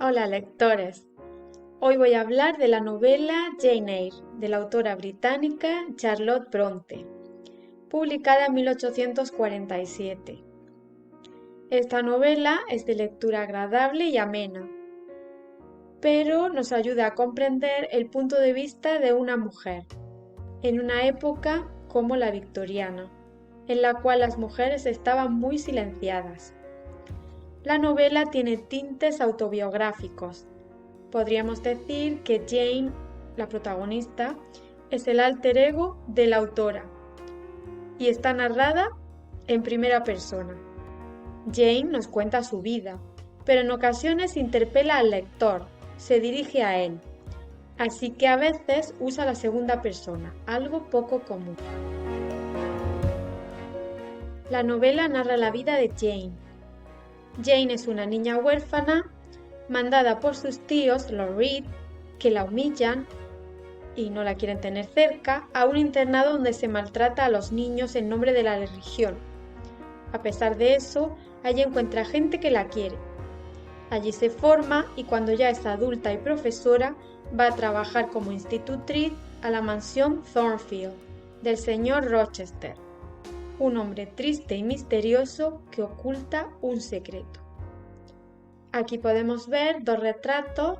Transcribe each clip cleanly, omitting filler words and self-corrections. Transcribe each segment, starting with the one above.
Hola lectores, hoy voy a hablar de la novela Jane Eyre de la autora británica Charlotte Brontë, publicada en 1847. Esta novela es de lectura agradable y amena, pero nos ayuda a comprender el punto de vista de una mujer, en una época como la victoriana, en la cual las mujeres estaban muy silenciadas. La novela tiene tintes autobiográficos. Podríamos decir que Jane, la protagonista, es el alter ego de la autora y está narrada en primera persona. Jane nos cuenta su vida, pero en ocasiones interpela al lector, se dirige a él, así que a veces usa la segunda persona, algo poco común. La novela narra la vida de Jane. Jane es una niña huérfana mandada por sus tíos, los Reed, que la humillan y no la quieren tener cerca, a un internado donde se maltrata a los niños en nombre de la religión. A pesar de eso, allí encuentra gente que la quiere. Allí se forma y cuando ya es adulta y profesora, va a trabajar como institutriz a la mansión Thornfield del señor Rochester, un hombre triste y misterioso que oculta un secreto. Aquí podemos ver dos retratos,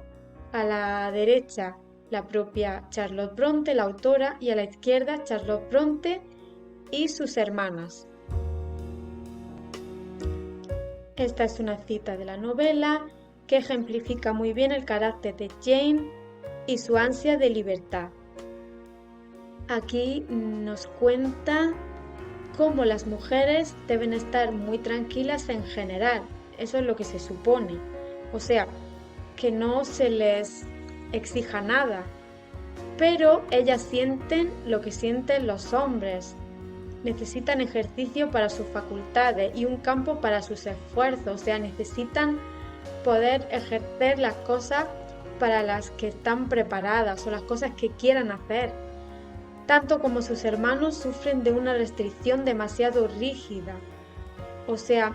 a la derecha la propia Charlotte Brontë, la autora, y a la izquierda Charlotte Brontë y sus hermanas. Esta es una cita de la novela que ejemplifica muy bien el carácter de Jane y su ansia de libertad. Aquí nos cuenta cómo las mujeres deben estar muy tranquilas en general. Eso es lo que se supone. O sea, que no se les exija nada. Pero ellas sienten lo que sienten los hombres. Necesitan ejercicio para sus facultades y un campo para sus esfuerzos. O sea, necesitan poder ejercer las cosas para las que están preparadas o las cosas que quieran hacer. Tanto como sus hermanos sufren de una restricción demasiado rígida. O sea,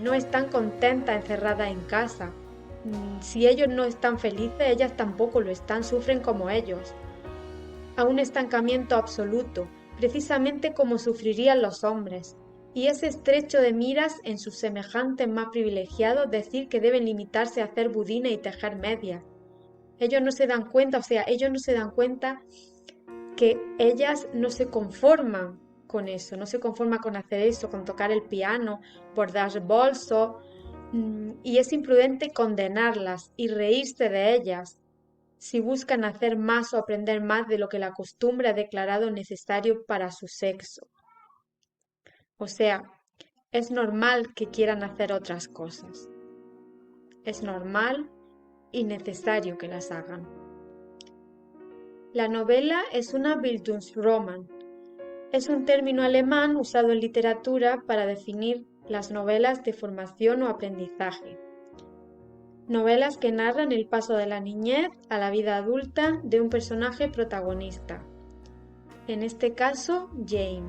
no están contentas encerradas en casa. Si ellos no están felices, ellas tampoco lo están, sufren como ellos. A un estancamiento absoluto, precisamente como sufrirían los hombres. Y es estrecho de miras en sus semejantes más privilegiados decir que deben limitarse a hacer budines y tejer medias. Ellos no se dan cuenta que ellas no se conforman con eso, no se conforman con hacer eso, con tocar el piano, bordar bolsos, y es imprudente condenarlas y reírse de ellas si buscan hacer más o aprender más de lo que la costumbre ha declarado necesario para su sexo. O sea, es normal que quieran hacer otras cosas. Es normal y necesario que las hagan. La novela es una Bildungsroman. Es un término alemán usado en literatura para definir las novelas de formación o aprendizaje. Novelas que narran el paso de la niñez a la vida adulta de un personaje protagonista. En este caso, Jane.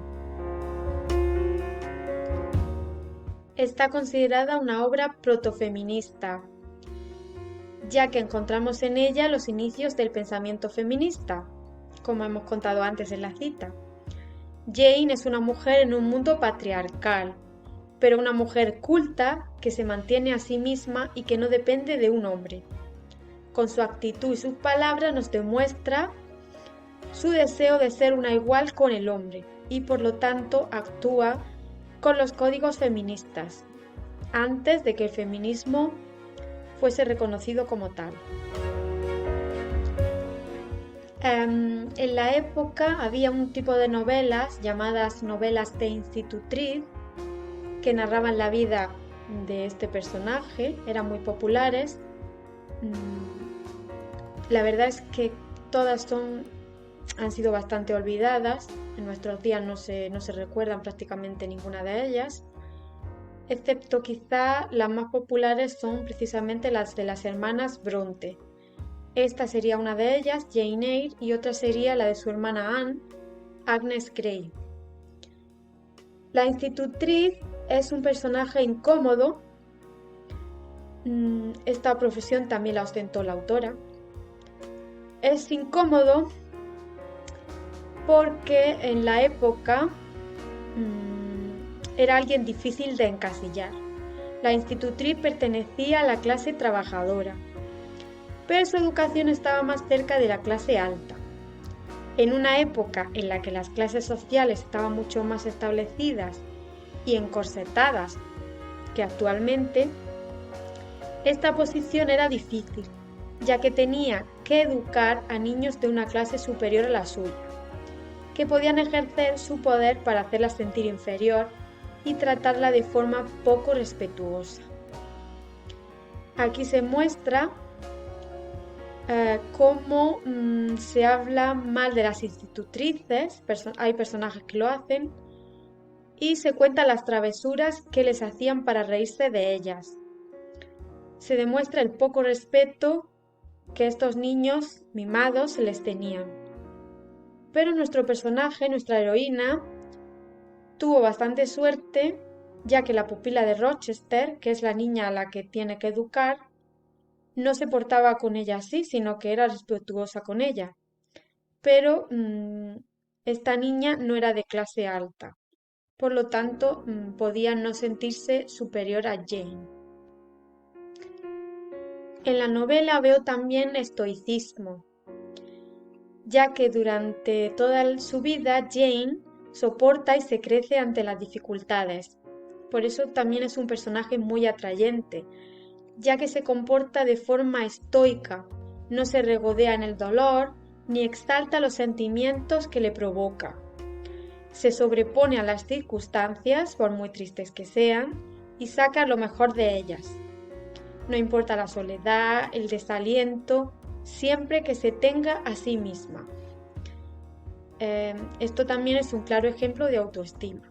Está considerada una obra protofeminista, ya que encontramos en ella los inicios del pensamiento feminista, como hemos contado antes en la cita. Jane es una mujer en un mundo patriarcal, pero una mujer culta que se mantiene a sí misma y que no depende de un hombre. Con su actitud y sus palabras nos demuestra su deseo de ser una igual con el hombre y por lo tanto actúa con los códigos feministas, antes de que el feminismo fuese reconocido como tal. En la época había un tipo de novelas llamadas novelas de institutriz que narraban la vida de este personaje, eran muy populares. La verdad es que todas han sido bastante olvidadas, en nuestros días no se recuerdan prácticamente ninguna de ellas, excepto quizá las más populares son precisamente las de las hermanas Brontë. Esta sería una de ellas, Jane Eyre, y otra sería la de su hermana Anne, Agnes Grey. La institutriz es un personaje incómodo, esta profesión también la ostentó la autora. Es incómodo porque en la época era alguien difícil de encasillar. La institutriz pertenecía a la clase trabajadora, pero su educación estaba más cerca de la clase alta. En una época en la que las clases sociales estaban mucho más establecidas y encorsetadas que actualmente, esta posición era difícil, ya que tenía que educar a niños de una clase superior a la suya, que podían ejercer su poder para hacerla sentir inferior y tratarla de forma poco respetuosa. Aquí se muestra cómo se habla mal de las institutrices, hay personajes que lo hacen, y se cuentan las travesuras que les hacían para reírse de ellas. Se demuestra el poco respeto que estos niños mimados se les tenían. Pero nuestro personaje, nuestra heroína, tuvo bastante suerte, ya que la pupila de Rochester, que es la niña a la que tiene que educar, no se portaba con ella así, sino que era respetuosa con ella. Pero esta niña no era de clase alta, por lo tanto podía no sentirse superior a Jane. En la novela veo también estoicismo, ya que durante toda su vida Jane soporta y se crece ante las dificultades. Por eso también es un personaje muy atrayente, ya que se comporta de forma estoica, no se regodea en el dolor ni exalta los sentimientos que le provoca. Se sobrepone a las circunstancias, por muy tristes que sean, y saca lo mejor de ellas. No importa la soledad, el desaliento, siempre que se tenga a sí misma. Esto también es un claro ejemplo de autoestima.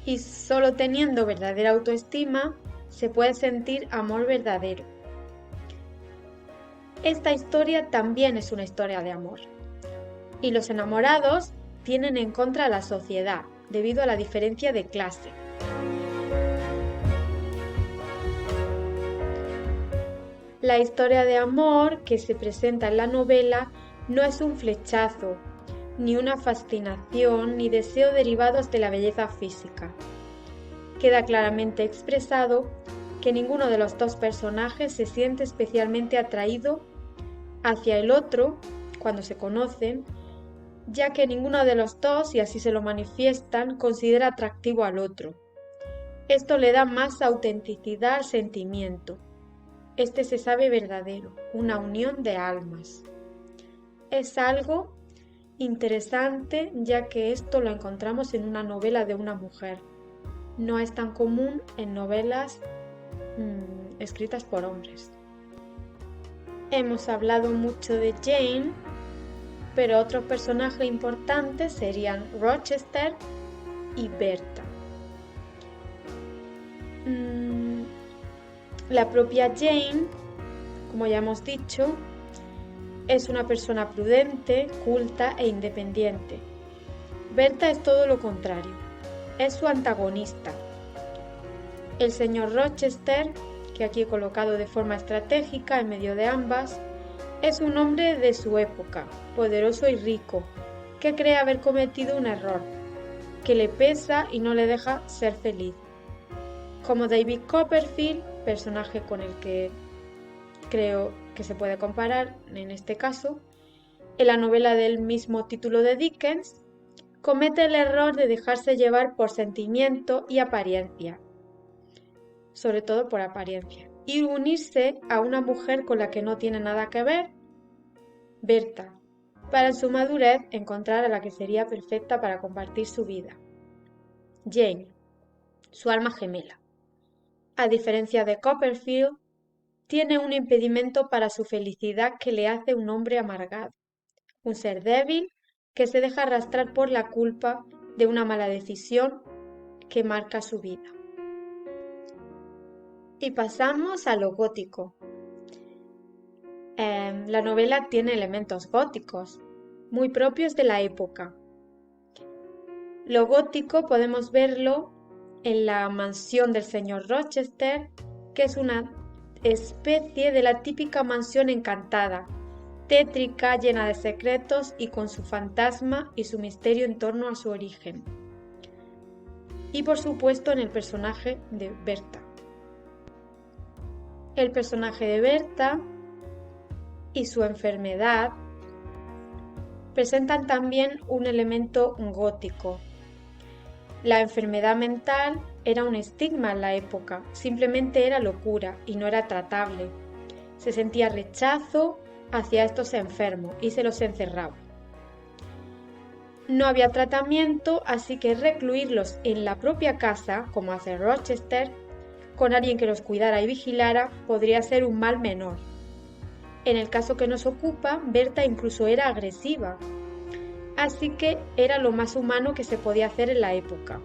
Y solo teniendo verdadera autoestima se puede sentir amor verdadero. Esta historia también es una historia de amor. Y los enamorados tienen en contra a la sociedad debido a la diferencia de clase. La historia de amor que se presenta en la novela no es un flechazo, ni una fascinación, ni deseo derivados de la belleza física. Queda claramente expresado que ninguno de los dos personajes se siente especialmente atraído hacia el otro cuando se conocen, ya que ninguno de los dos, y así se lo manifiestan, considera atractivo al otro. Esto le da más autenticidad al sentimiento. Este se sabe verdadero, una unión de almas. Es algo interesante, ya que esto lo encontramos en una novela de una mujer. No es tan común en novelas escritas por hombres. Hemos hablado mucho de Jane, pero otros personajes importantes serían Rochester y Berta. La propia Jane, como ya hemos dicho, es una persona prudente, culta e independiente. Berta es todo lo contrario, es su antagonista. El señor Rochester, que aquí he colocado de forma estratégica en medio de ambas, es un hombre de su época, poderoso y rico, que cree haber cometido un error, que le pesa y no le deja ser feliz. Como David Copperfield, personaje con el que creo que se puede comparar en este caso, en la novela del mismo título de Dickens, comete el error de dejarse llevar por sentimiento y apariencia, sobre todo por apariencia, y unirse a una mujer con la que no tiene nada que ver, Berta, para en su madurez encontrar a la que sería perfecta para compartir su vida. Jane, su alma gemela. A diferencia de Copperfield, tiene un impedimento para su felicidad que le hace un hombre amargado, un ser débil que se deja arrastrar por la culpa de una mala decisión que marca su vida. Y pasamos a lo gótico. La novela tiene elementos góticos, muy propios de la época. Lo gótico podemos verlo en la mansión del señor Rochester, que es una especie de la típica mansión encantada, tétrica, llena de secretos y con su fantasma y su misterio en torno a su origen. Y por supuesto en el personaje de Berta. El personaje de Berta y su enfermedad presentan también un elemento gótico. La enfermedad mental era un estigma en la época, simplemente era locura y no era tratable. Se sentía rechazo hacia estos enfermos y se los encerraba. No había tratamiento, así que recluirlos en la propia casa, como hace Rochester, con alguien que los cuidara y vigilara, podría ser un mal menor. En el caso que nos ocupa, Berta incluso era agresiva, así que era lo más humano que se podía hacer en la época.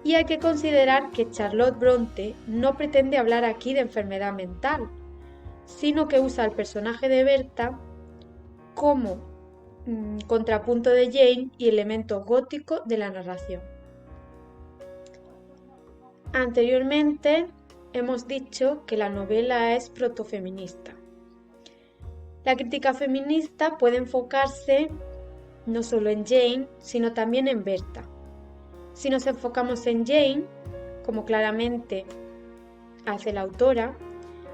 Y hay que considerar que Charlotte Bronte no pretende hablar aquí de enfermedad mental, sino que usa al personaje de Berta como contrapunto de Jane y elemento gótico de la narración. Anteriormente hemos dicho que la novela es protofeminista. La crítica feminista puede enfocarse no solo en Jane, sino también en Berta. Si nos enfocamos en Jane, como claramente hace la autora,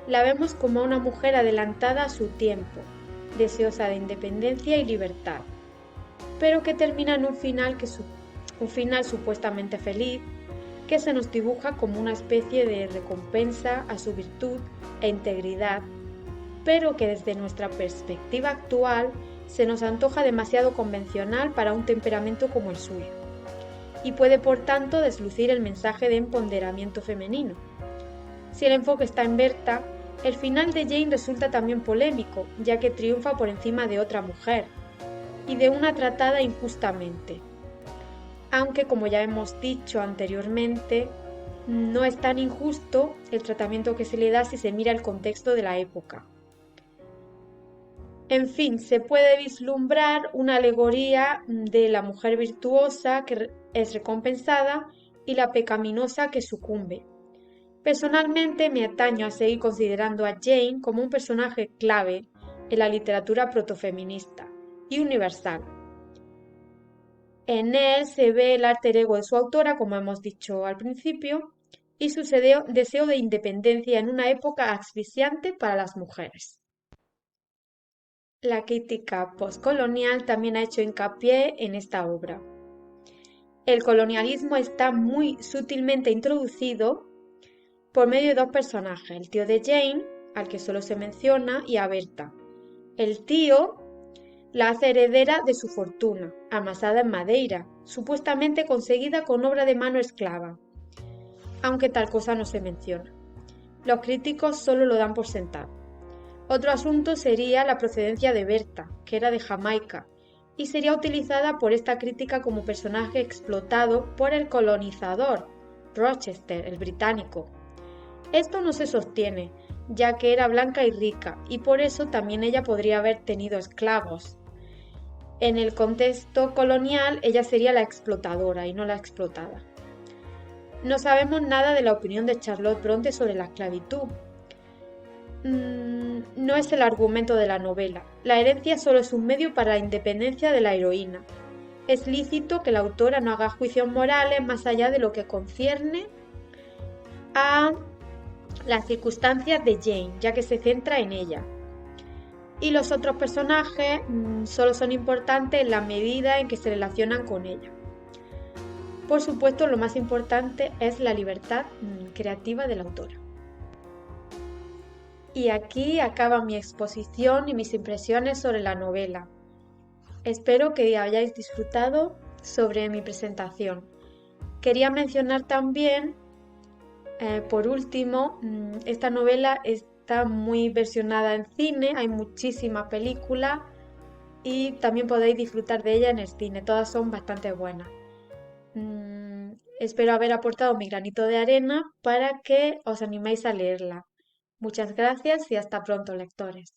la vemos como una mujer adelantada a su tiempo, deseosa de independencia y libertad, pero que termina en un final supuestamente feliz, que se nos dibuja como una especie de recompensa a su virtud e integridad, pero que desde nuestra perspectiva actual se nos antoja demasiado convencional para un temperamento como el suyo, y puede por tanto deslucir el mensaje de empoderamiento femenino. Si el enfoque está en Berta, el final de Jane resulta también polémico, ya que triunfa por encima de otra mujer, y de una tratada injustamente. Aunque, como ya hemos dicho anteriormente, no es tan injusto el tratamiento que se le da si se mira el contexto de la época. En fin, se puede vislumbrar una alegoría de la mujer virtuosa que es recompensada y la pecaminosa que sucumbe. Personalmente me ataño a seguir considerando a Jane como un personaje clave en la literatura protofeminista y universal. En él se ve el alter ego de su autora, como hemos dicho al principio, y su deseo de independencia en una época asfixiante para las mujeres. La crítica postcolonial también ha hecho hincapié en esta obra. El colonialismo está muy sutilmente introducido por medio de dos personajes, el tío de Jane, al que solo se menciona, y a Berta. El tío la hace heredera de su fortuna, amasada en Madeira, supuestamente conseguida con obra de mano esclava, aunque tal cosa no se menciona. Los críticos solo lo dan por sentado. Otro asunto sería la procedencia de Berta, que era de Jamaica, y sería utilizada por esta crítica como personaje explotado por el colonizador, Rochester, el británico. Esto no se sostiene, ya que era blanca y rica, y por eso también ella podría haber tenido esclavos. En el contexto colonial, ella sería la explotadora y no la explotada. No sabemos nada de la opinión de Charlotte Bronte sobre la esclavitud. No es el argumento de la novela. La herencia solo es un medio para la independencia de la heroína. Es lícito que la autora no haga juicios morales más allá de lo que concierne a las circunstancias de Jane, ya que se centra en ella. Y los otros personajes solo son importantes en la medida en que se relacionan con ella. Por supuesto, lo más importante es la libertad creativa de la autora. Y aquí acaba mi exposición y mis impresiones sobre la novela. Espero que hayáis disfrutado sobre mi presentación. Quería mencionar también, por último, esta novela está muy versionada en cine, hay muchísimas películas y también podéis disfrutar de ella en el cine, todas son bastante buenas. Espero haber aportado mi granito de arena para que os animéis a leerla. Muchas gracias y hasta pronto, lectores.